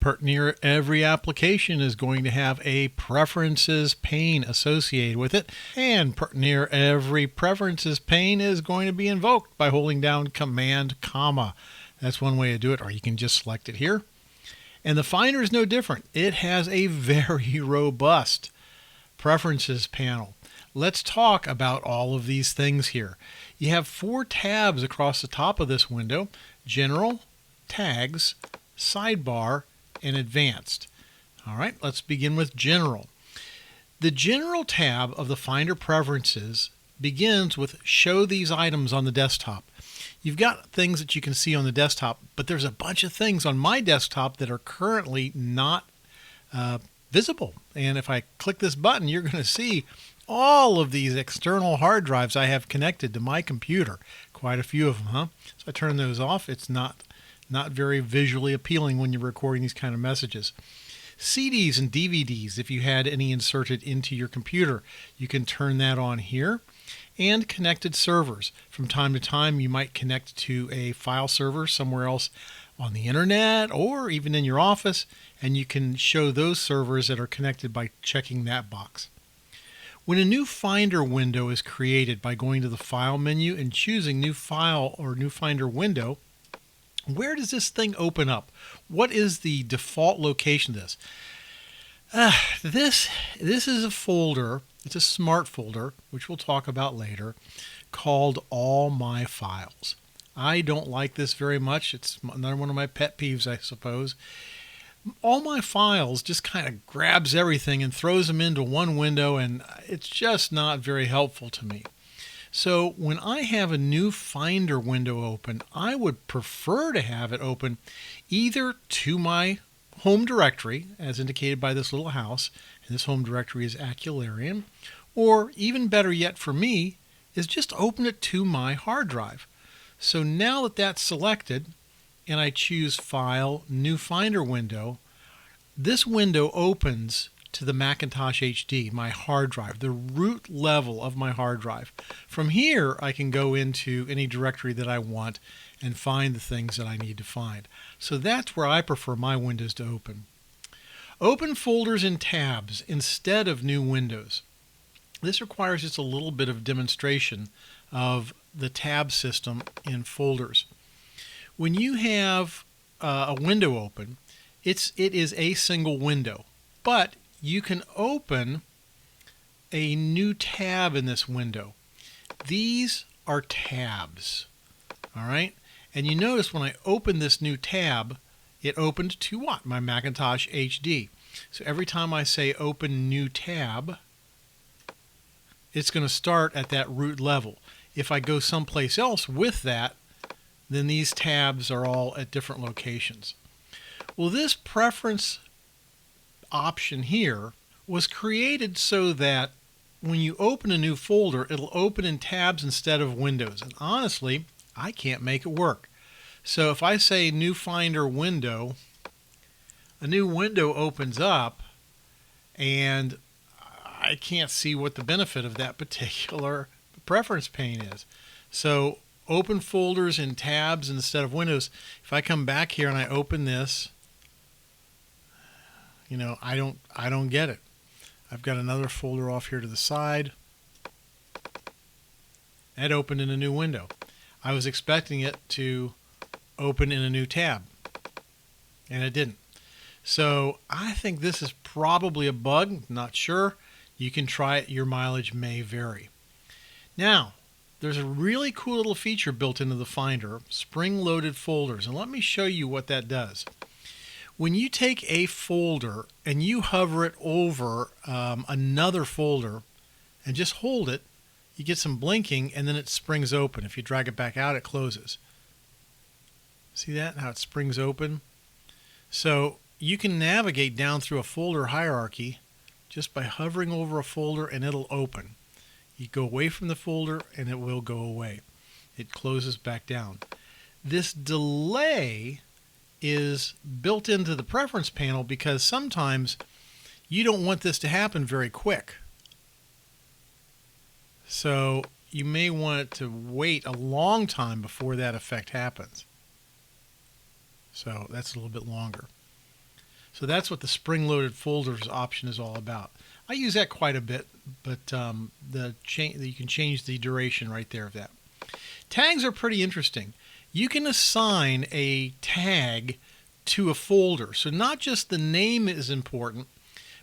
Pretty near every application is going to have a preferences pane associated with it, and pretty near every preferences pane is going to be invoked by holding down Command, comma. That's one way to do it, or you can just select it here. And the Finder is no different. It has a very robust preferences panel. Let's talk about all of these things here. You have 4 tabs across the top of this window: General, Tags, Sidebar, and Advanced. All right, let's begin with General. The General tab of the Finder Preferences begins with Show these items on the desktop. You've got things that you can see on the desktop, but there's a bunch of things on my desktop that are currently not visible. And if I click this button, you're going to see all of these external hard drives I have connected to my computer. Quite a few of them, huh? So I turn those off. It's not very visually appealing when you're recording these kind of messages. CDs and DVDs, if you had any inserted into your computer, you can turn that on here. And connected servers. From time to time, you might connect to a file server somewhere else on the internet or even in your office, and you can show those servers that are connected by checking that box. When a new Finder window is created by going to the File menu and choosing New File or New Finder Window, where does this thing open up? What is the default location of this? This is a folder. It's a smart folder, which we'll talk about later, called All My Files. I don't like this very much. It's another one of my pet peeves, I suppose. All My Files just kind of grabs everything and throws them into one window, and it's just not very helpful to me. So when I have a new Finder window open, I would prefer to have it open either to my home directory, as indicated by this little house, and this home directory is Acularian, or even better yet for me, is just open it to my hard drive. So now that that's selected, and I choose File, New Finder Window, this window opens to the Macintosh HD, my hard drive, the root level of my hard drive. From here, I can go into any directory that I want and find the things that I need to find. So that's where I prefer my windows to open. Open folders in tabs instead of new windows. This requires just a little bit of demonstration of the tab system in folders. When you have a window open, it is a single window, but you can open a new tab in this window. These are tabs, all right? And you notice when I open this new tab, it opened to what? My Macintosh HD. So every time I say Open New Tab, it's going to start at that root level. If I go someplace else with that, then these tabs are all at different locations. Well, this preference option here was created so that when you open a new folder, it'll open in tabs instead of windows. And honestly, I can't make it work. So if I say New Finder Window, a new window opens up, and I can't see what the benefit of that particular preference pane is. So open folders in tabs instead of windows. If I come back here and I open this, I don't get it. I've got another folder off here to the side. That opened in a new window. I was expecting it to open in a new tab, and it didn't. So I think this is probably a bug. Not sure. You can try it. Your mileage may vary. Now, there's a really cool little feature built into the Finder, spring-loaded folders, and let me show you what that does. When you take a folder and you hover it over another folder and just hold it, you get some blinking, and then it springs open. If you drag it back out, it closes. See that? How it springs open? So you can navigate down through a folder hierarchy just by hovering over a folder, and it'll open. You go away from the folder and it will go away. It closes back down. This delay is built into the preference panel because sometimes you don't want this to happen very quick. So you may want it to wait a long time before that effect happens. So that's a little bit longer. So that's what the spring-loaded folders option is all about. I use that quite a bit, but you can change the duration right there of that. Tags are pretty interesting. You can assign a tag to a folder. So not just the name is important,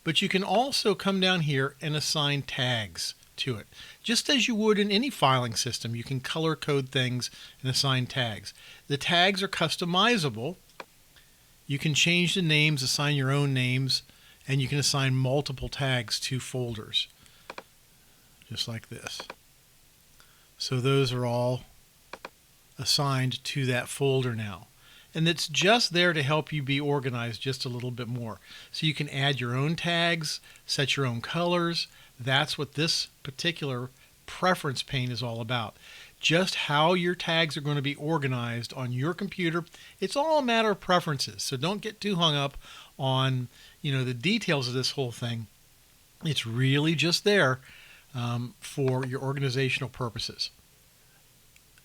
but you can also come down here and assign tags to it. Just as you would in any filing system, you can color code things and assign tags. The tags are customizable. You can change the names, assign your own names, and you can assign multiple tags to folders, just like this. So those are all assigned to that folder now. And it's just there to help you be organized just a little bit more. So you can add your own tags, set your own colors. That's what this particular preference pane is all about. Just how your tags are going to be organized on your computer. It's all a matter of preferences. So don't get too hung up on the details of this whole thing. It's really just there for your organizational purposes.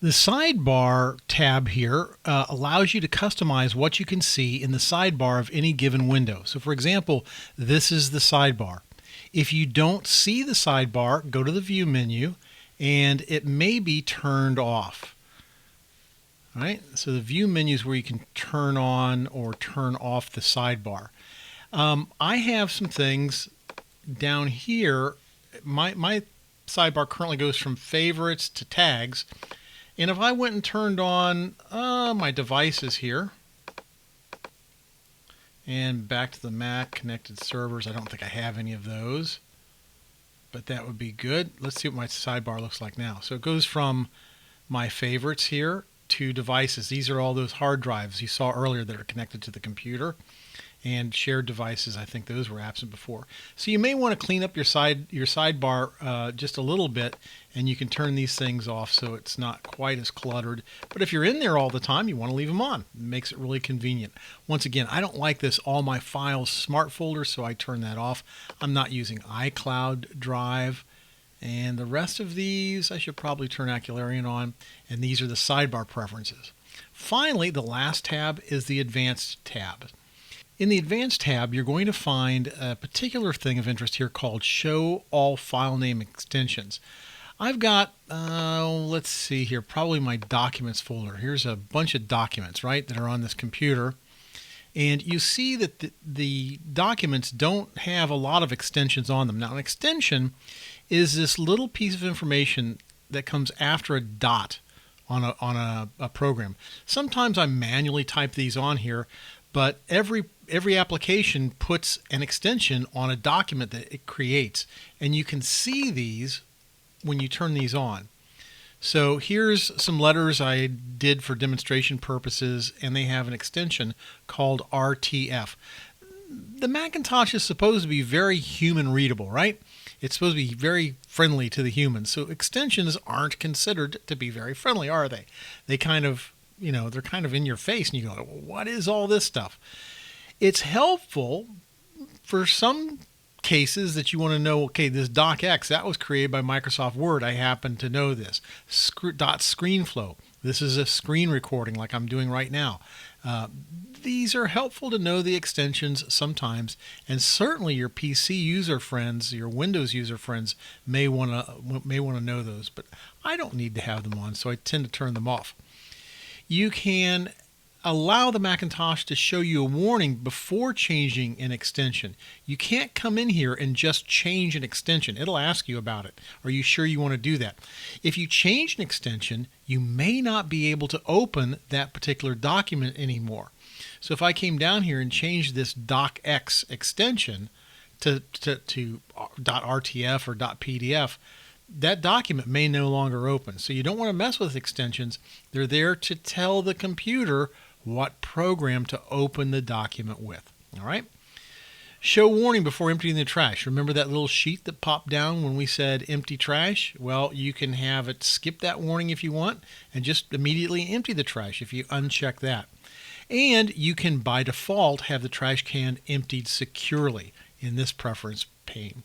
The sidebar tab here allows you to customize what you can see in the sidebar of any given window. So for example, this is the sidebar. If you don't see the sidebar, go to the View menu, and it may be turned off. All right, so the View menu is where you can turn on or turn off the sidebar. I have some things down here. My sidebar currently goes from favorites to tags. And if I went and turned on my devices here, and back to the Mac, connected servers, I don't think I have any of those, but that would be good. Let's see what my sidebar looks like now. So it goes from my favorites here to devices. These are all those hard drives you saw earlier that are connected to the computer. And shared devices, I think those were absent before. So you may want to clean up your sidebar just a little bit, and you can turn these things off so it's not quite as cluttered. But if you're in there all the time, you want to leave them on. It makes it really convenient. Once again, I don't like this all my files smart folder, so I turn that off. I'm not using iCloud Drive. And the rest of these, I should probably turn Accularian on. And these are the sidebar preferences. Finally, the last tab is the Advanced tab. In the Advanced tab, you're going to find a particular thing of interest here called Show All File Name Extensions. I've got, let's see here, probably my Documents folder. Here's a bunch of documents, right, that are on this computer. And you see that the documents don't have a lot of extensions on them. Now, an extension is this little piece of information that comes after a dot on a program. Sometimes I manually type these on here, but every application puts an extension on a document that it creates, and you can see these when you turn these on. So here's some letters I did for demonstration purposes, and they have an extension called RTF. The Macintosh is supposed to be very human readable, right? It's supposed to be very friendly to the humans. So extensions aren't considered to be very friendly, are they? They kind of, they're kind of in your face, and you go, what is all this stuff? It's helpful for some cases that you want to know, okay, this docx, that was created by Microsoft Word. I happen to know this. .screenflow. This is a screen recording like I'm doing right now. These are helpful to know the extensions sometimes, and certainly your PC user friends, your Windows user friends may want to know those, but I don't need to have them on, so I tend to turn them off. You can allow the Macintosh to show you a warning before changing an extension. You can't come in here and just change an extension. It'll ask you about it. Are you sure you want to do that? If you change an extension, you may not be able to open that particular document anymore. So if I came down here and changed this docx extension to .rtf or .pdf, that document may no longer open. So you don't want to mess with extensions. They're there to tell the computer what program to open the document with. All right. Show warning before emptying the trash. Remember that little sheet that popped down when we said empty trash? Well, you can have it skip that warning if you want and just immediately empty the trash if you uncheck that. And you can, by default, have the trash can emptied securely in this preference pane.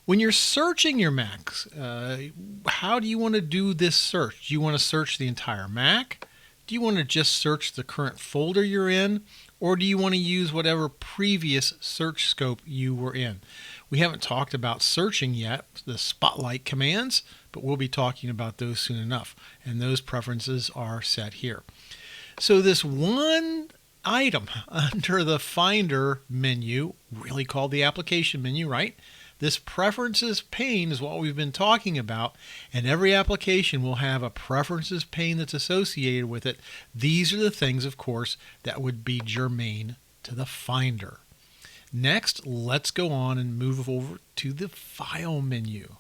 When you're searching your Macs, how do you want to do this search? Do you want to search the entire Mac? Do you want to just search the current folder you're in, or do you want to use whatever previous search scope you were in? We haven't talked about searching yet, the spotlight commands, but we'll be talking about those soon enough, and those preferences are set here. So this one item under the Finder menu, really called the application menu, right? This preferences pane is what we've been talking about, and every application will have a preferences pane that's associated with it. These are the things, of course, that would be germane to the Finder. Next, let's go on and move over to the File menu.